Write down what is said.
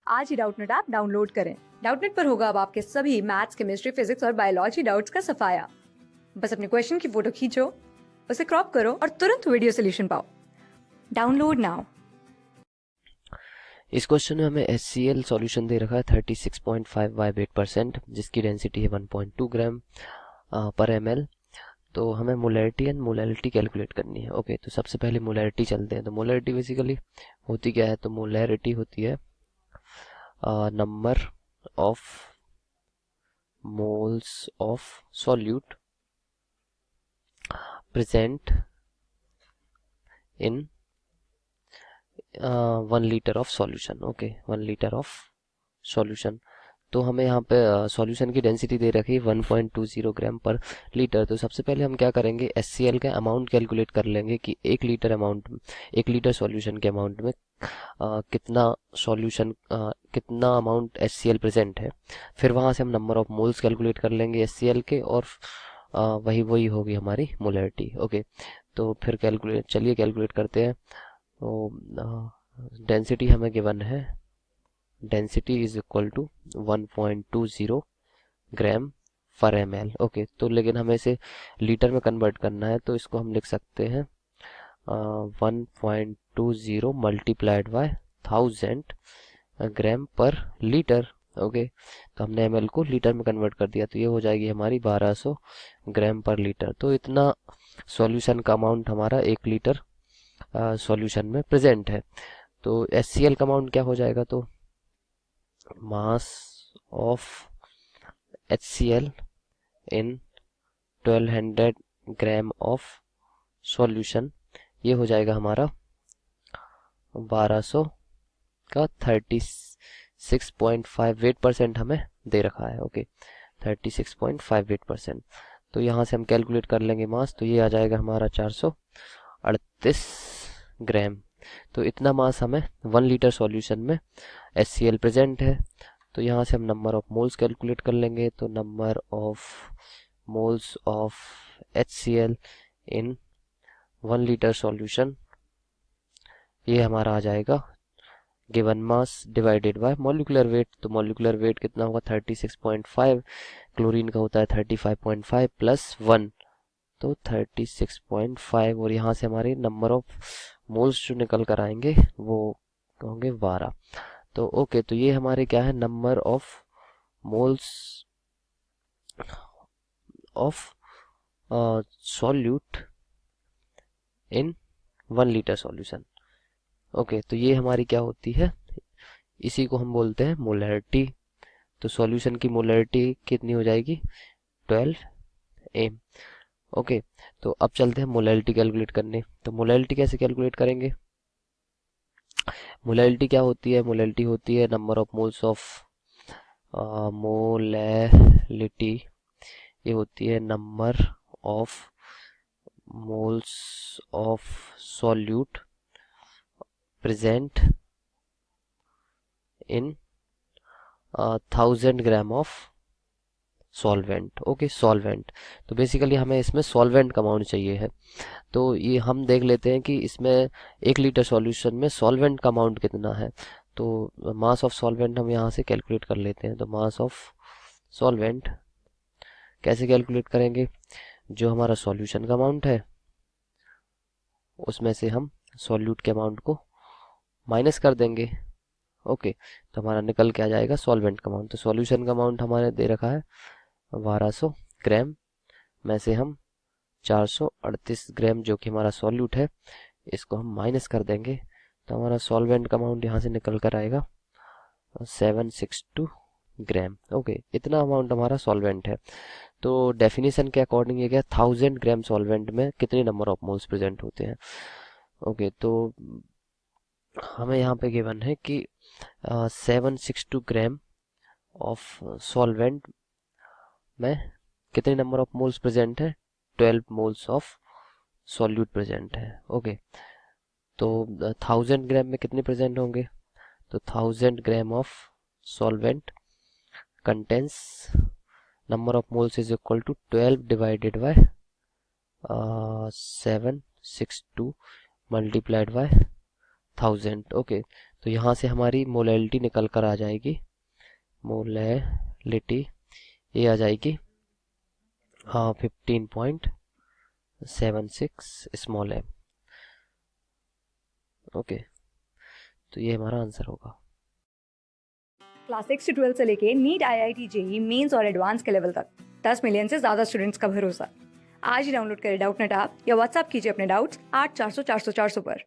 आज ही Doubtnut app download करें। Doubtnut पर होगा अब आपके सभी मैथ्स, केमिस्ट्री, फिजिक्स और बायोलॉजी डाउट्स का सफाया। बस अपने क्वेश्चन की फोटो खींचो, उसे क्रॉप करो और तुरंत वीडियो सोल्यूशन पाओ। Download now. इस क्वेश्चन में हमें HCl सॉल्यूशन दे रखा है 36.5/8%, जिसकी डेंसिटी है 1.2 ग्राम पर ml। तो हमें मोलैरिटी एंड मोलैलिटी कैलकुलेट करनी है। ओके, तो सबसे पहले मोलैरिटी चलते हैं। तो मोलैरिटी बेसिकली होती क्या है? तो मोलैरिटी होती है number of moles of solute present in 1 litre of solution. Okay, 1 litre of solution. तो हमें यहाँ पे सॉल्यूशन की डेंसिटी दे रखी है 1.20 ग्राम पर लीटर। तो सबसे पहले हम क्या करेंगे, HCl का अमाउंट कैलकुलेट कर लेंगे कि 1 लीटर सॉल्यूशन के अमाउंट में कितना अमाउंट HCl प्रेजेंट है। फिर वहाँ से हम नंबर ऑफ मोल्स कैलकुलेट कर लेंगे HCl के, और वही होगी हमारी मोलैरिटी। ओके, तो फिर कैलकुलेट करते हैं। तो डेंसिटी हमें गिवन है, डेंसिटी इज इक्वल टू 1.20 ग्राम पर ml। ओके, तो लेकिन हमें इसे लीटर में कन्वर्ट करना है, तो इसको हम लिख सकते हैं 1.20 मल्टीप्लाइड बाय 1000 ग्राम पर लीटर। ओके, तो हमने ml को लीटर में कन्वर्ट कर दिया, तो ये हो जाएगी हमारी 1200 ग्राम पर लीटर। तो इतना सॉल्यूशन का अमाउंट हमारा 1 लीटर सॉल्यूशन में प्रेजेंट है। तो HCl का अमाउंट क्या हो जाएगा? तो mass of HCl in 1200 gram of solution, ये हो जाएगा हमारा 1200 का 36.58% हमें दे रखा है। ओके, 36.58%। तो यहाँ से हम कैलकुलेट कर लेंगे मास, तो ये आ जाएगा हमारा 438 ग्राम। तो इतना मास हमें 1 लीटर सॉल्यूशन में HCl प्रेजेंट है। तो यहाँ से हम नंबर ऑफ मोल्स कैलकुलेट कर लेंगे। तो number of moles of HCl in 1 litre solution, ये हमारा आ जाएगा given mass divided by molecular weight. तो मॉलिक्यूलर वेट कितना होगा? 36.5। क्लोरीन का होता है 35.5 प्लस 1, तो 36.5। और यहाँ से हमारे नंबर ऑफ मोल्स जो निकल कर आएंगे वो होंगे 12। तो ओके, तो ये हमारे क्या है, number of moles of solute in 1 litre solution. Okay, तो ये हमारी क्या होती है, इसी को हम बोलते हैं मोलैरिटी। तो सॉल्यूशन की मोलैरिटी कितनी हो जाएगी? 12 m। ओके, तो अब चलते हैं मोलैरिटी कैलकुलेट करने। तो मोलैरिटी कैसे कैलकुलेट करेंगे? मोलैरिटी क्या होती है? मोलैरिटी होती है number of moles of molality, ये होती है number of moles of solute present in 1000 gram of solvent. Okay, solvent. तो बेसिकली हमें इसमें सॉल्वेंट का अमाउंट चाहिए है। तो ये हम देख लेते हैं कि इसमें 1 लीटर सॉल्यूशन में सॉल्वेंट का अमाउंट कितना है। तो मास ऑफ सॉल्वेंट हम यहाँ से कैलकुलेट कर लेते हैं। तो मास ऑफ सॉल्वेंट कैसे कैलकुलेट करेंगे? जो हमारा सॉल्यूशन का अमाउंट है उसमें से हम सॉल्यूट के अमाउंट को माइनस कर देंगे। ओके, तो हमारा निकल के आ जाएगा सॉल्वेंट का अमाउंट। तो सॉल्यूशन का अमाउंट हमारे दे रखा है 1200 ग्राम, में से हम 438 ग्राम जो कि हमारा सॉल्यूट है, इसको हम माइनस कर देंगे। तो हमारा सॉल्वेंट का अमाउंट यहाँ से निकल कर आएगा 762 ग्राम। ओके, इतना अमाउंट हमारा सॉल्वेंट है। तो डेफिनेशन के अकॉर्डिंग ये क्या, 1000 ग्राम सॉल्वेंट में कितने नंबर ऑफ मोल्स प्रेजेंट होते हैं। ओके, तो हमें यहाँ पे गिवन है कि 762 ग्राम ऑफ सॉल्वेंट में कितने नंबर ऑफ मोल्स प्रेजेंट है? 12 मोल्स ऑफ सॉल्यूट प्रेजेंट है। ओके, तो 1000 ग्राम में कितने प्रेजेंट होंगे? तो 1000 gram of solvent contains number of moles is equal to 12 divided by 762 multiplied by 1000। Okay, तो यहाँ से हमारी मोलैलिटी निकल कर आ जाएगी, मोलैलिटी ये आ जाएगी 15.76 स्मॉल एम। ओके, तो ये हमारा आंसर होगा। क्लास 6 से 12 से लेके नीट, IIT, जेई मेंस और एडवांस के लेवल तक 10 मिलियन से ज्यादा स्टूडेंट्स का भरोसा। आज ही डाउनलोड करें डाउटनेट ऐप या व्हाट्सएप कीजिए अपने डाउट्स 8400 400 400 पर।